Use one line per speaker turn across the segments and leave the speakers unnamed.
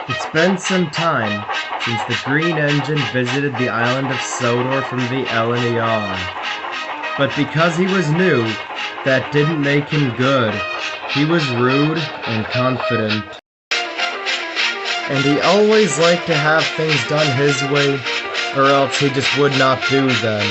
It's been some time since the green engine visited the island of Sodor from the LNER. But because he was new, that didn't make him good. He was rude and confident. And he always liked to have things done his way, or else he just would not do them.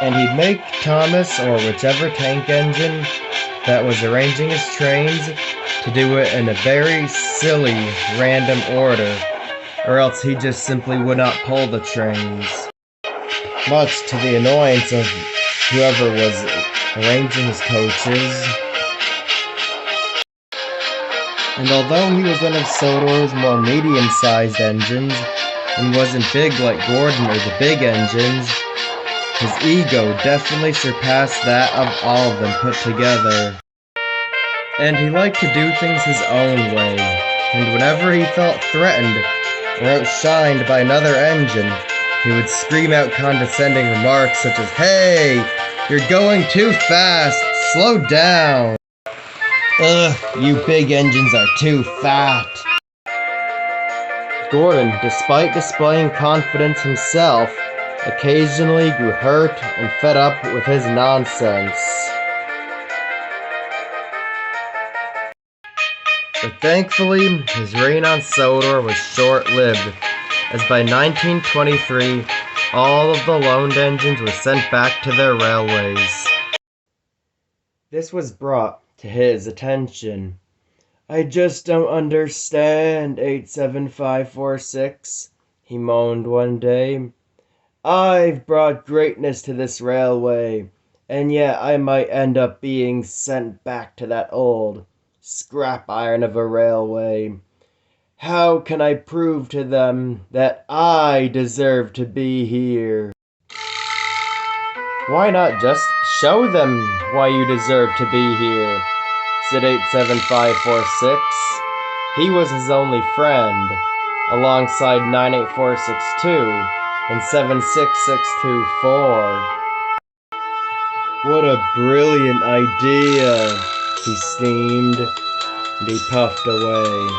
And he'd make Thomas, or whichever tank engine that was arranging his trains, to do it in a very silly, random order, or else he just simply would not pull the trains. Much to the annoyance of whoever was arranging his coaches. And although he was one of Sodor's more medium-sized engines, and wasn't big like Gordon or the big engines, his ego definitely surpassed that of all of them put together. And he liked to do things his own way, and whenever he felt threatened or outshined by another engine, he would scream out condescending remarks such as, "Hey, you're going too fast, slow down. Ugh, you big engines are too fat." Gordon, despite displaying confidence himself, occasionally grew hurt and fed up with his nonsense. But thankfully, his reign on Sodor was short-lived, as by 1923, all of the loaned engines were sent back to their railways. This was brought to his attention. "I just don't understand, 87546, he moaned one day. "I've brought greatness to this railway, and yet I might end up being sent back to that old scrap iron of a railway. How can I prove to them that I deserve to be here?" "Why not just show them why you deserve to be here?" said 87546. He was his only friend, alongside 98462 and 76624. "What a brilliant idea," he steamed, and he puffed away.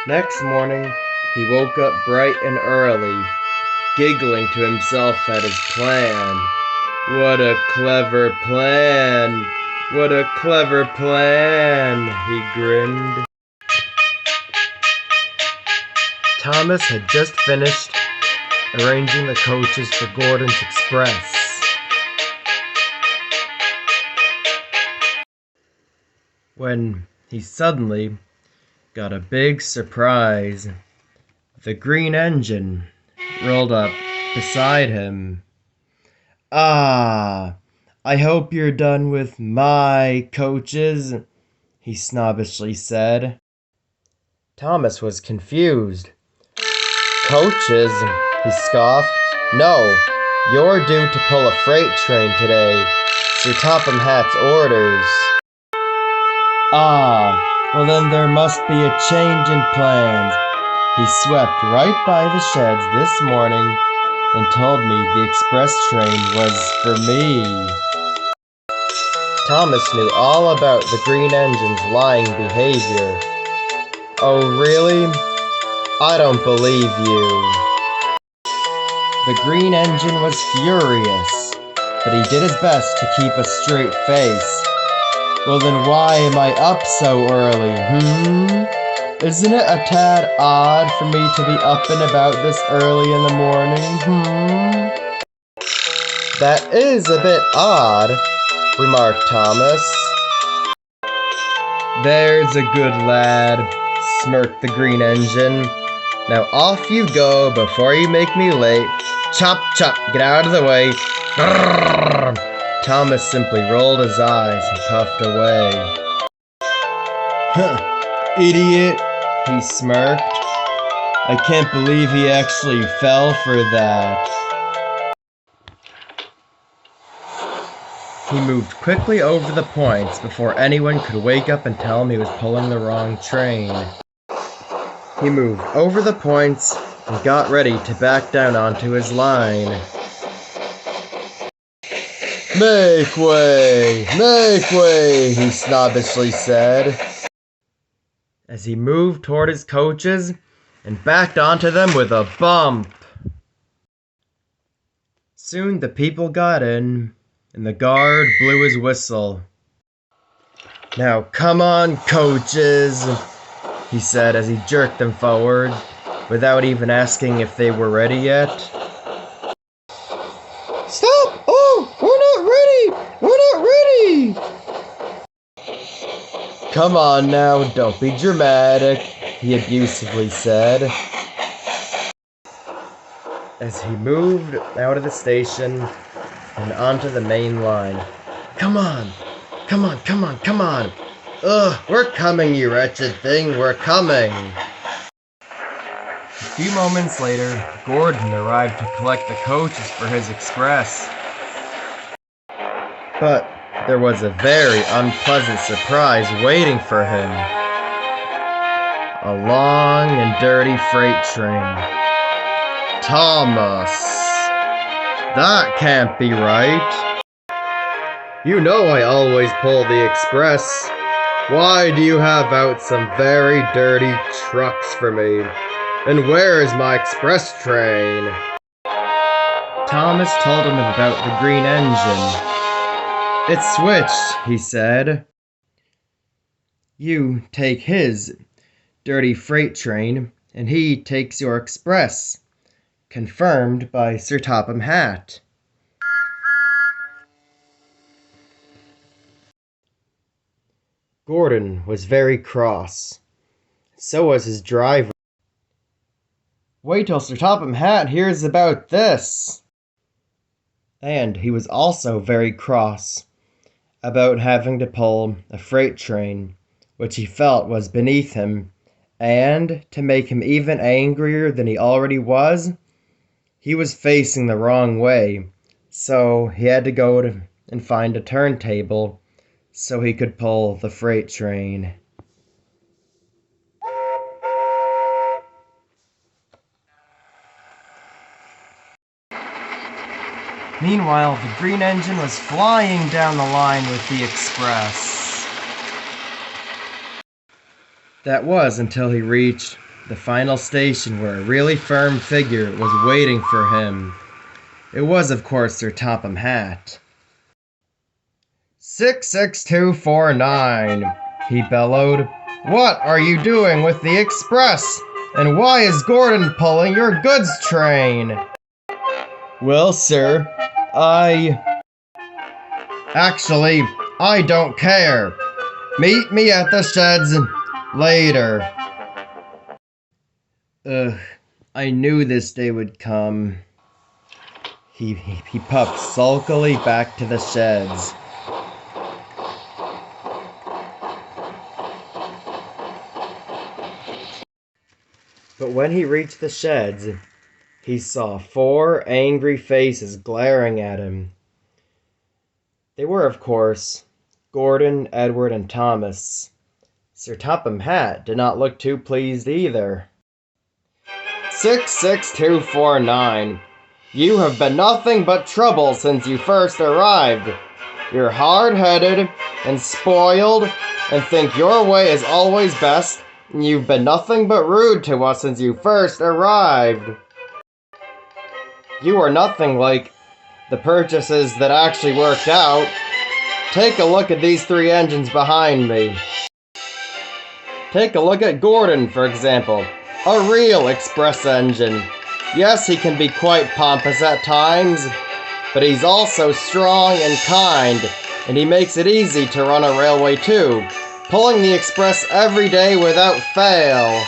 Next morning, he woke up bright and early, giggling to himself at his plan. "What a clever plan! What a clever plan!" he grinned. Thomas had just finished arranging the coaches for Gordon's Express. When he suddenly got a big surprise. The green engine rolled up beside him. "Ah, I hope you're done with my coaches," he snobbishly said. Thomas was confused. "Coaches?" he scoffed. "No, you're due to pull a freight train today. It's your Topham Hatt's orders." "Ah, well then there must be a change in plans. He swept right by the sheds this morning and told me the express train was for me." Thomas knew all about the green engine's lying behavior. "Oh, really? I don't believe you." The green engine was furious, but he did his best to keep a straight face. "Well then why am I up so early, Isn't it a tad odd for me to be up and about this early in the morning, "That is a bit odd," remarked Thomas. "There's a good lad," smirked the green engine. "Now off you go before you make me late. Chop, chop, get out of the way." Grrr. Thomas simply rolled his eyes and puffed away. "Huh, idiot," he smirked. "I can't believe he actually fell for that." He moved quickly over the points before anyone could wake up and tell him he was pulling the wrong train. He moved over the points and got ready to back down onto his line. Make way, he snobbishly said, as he moved toward his coaches and backed onto them with a bump. Soon the people got in, and the guard blew his whistle. Now come on, coaches, he said as he jerked them forward, without even asking if they were ready yet. Stop! Oh, we're not ready! Come on now, don't be dramatic, he abusively said, as he moved out of the station and onto the main line. Come on! Ugh, we're coming, you wretched thing, we're coming! A few moments later, Gordon arrived to collect the coaches for his express. But there was a very unpleasant surprise waiting for him. A long and dirty freight train. Thomas! That can't be right. You know I always pull the express. Why do you have out some very dirty trucks for me? And where is my express train? Thomas told him about the green engine. It's switched, he said. You take his dirty freight train, and he takes your express. Confirmed by Sir Topham Hatt. Gordon was very cross. So was his driver. Wait till Sir Topham Hatt hears about this. And he was also very cross about having to pull a freight train, which he felt was beneath him, and to make him even angrier than he already was, he was facing the wrong way, so he had to go and find a turntable so he could pull the freight train. Meanwhile, the green engine was flying down the line with the express. That was until he reached the final station where a really firm figure was waiting for him. It was, of course, Sir Topham Hatt. 66249, he bellowed. What are you doing with the express? And why is Gordon pulling your goods train? Well, sir, Actually, I don't care. Meet me at the sheds later. I knew this day would come. He puffed sulkily back to the sheds. But when he reached the sheds, he saw 4 angry faces glaring at him. They were, of course, Gordon, Edward, and Thomas. Sir Topham Hatt did not look too pleased either. 66249. You have been nothing but trouble since you first arrived. You're hard-headed and spoiled and think your way is always best. You've been nothing but rude to us since you first arrived. You are nothing like the purchases that actually worked out. Take a look at these 3 engines behind me. Take a look at Gordon, for example. A real express engine. Yes, he can be quite pompous at times, but he's also strong and kind, and he makes it easy to run a railway too, pulling the express every day without fail.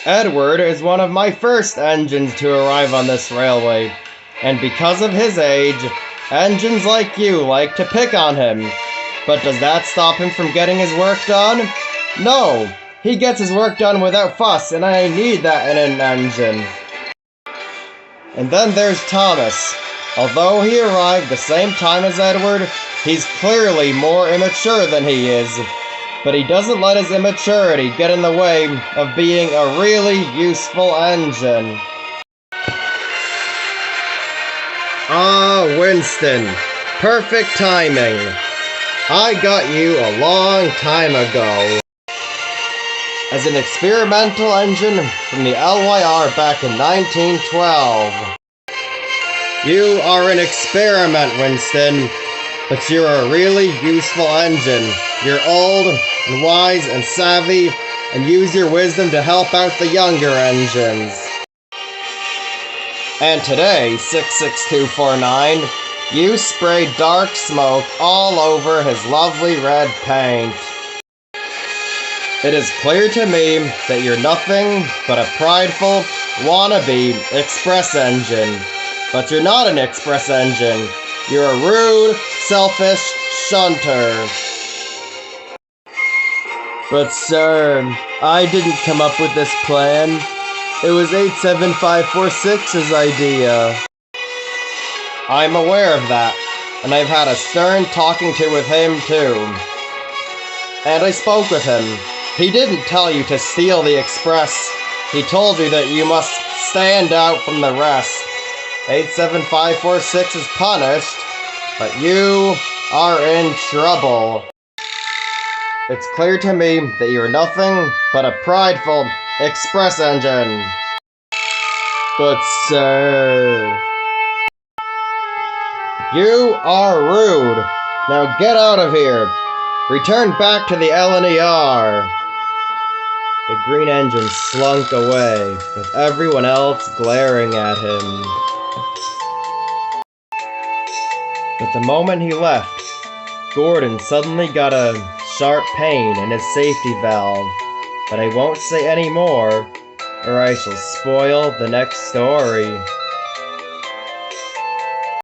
Edward is one of my first engines to arrive on this railway, and because of his age, engines like you like to pick on him. But does that stop him from getting his work done? No, he gets his work done without fuss, and I need that in an engine. And then there's Thomas. Although he arrived the same time as Edward, he's clearly more immature than he is. But he doesn't let his immaturity get in the way of being a really useful engine. Winston, perfect timing. I got you a long time ago. As an experimental engine from the LYR back in 1912. You are an experiment, Winston, but you're a really useful engine. You're old and wise and savvy, and use your wisdom to help out the younger engines. And today, 66249, you sprayed dark smoke all over his lovely red paint. It is clear to me that you're nothing but a prideful, wannabe express engine. But you're not an express engine. You're a rude, selfish shunter. But sir, I didn't come up with this plan. It was 87546's idea. I'm aware of that, and I've had a stern talking to with him too. And I spoke with him. He didn't tell you to steal the express. He told you that you must stand out from the rest. 87546 is punished, but you are in trouble. It's clear to me that you're nothing but a prideful express engine. But sir, you are rude. Now get out of here. Return back to the LNER. The green engine slunk away, with everyone else glaring at him. But the moment he left, Gordon suddenly got a sharp pain in his safety valve. But I won't say any more, or I shall spoil the next story.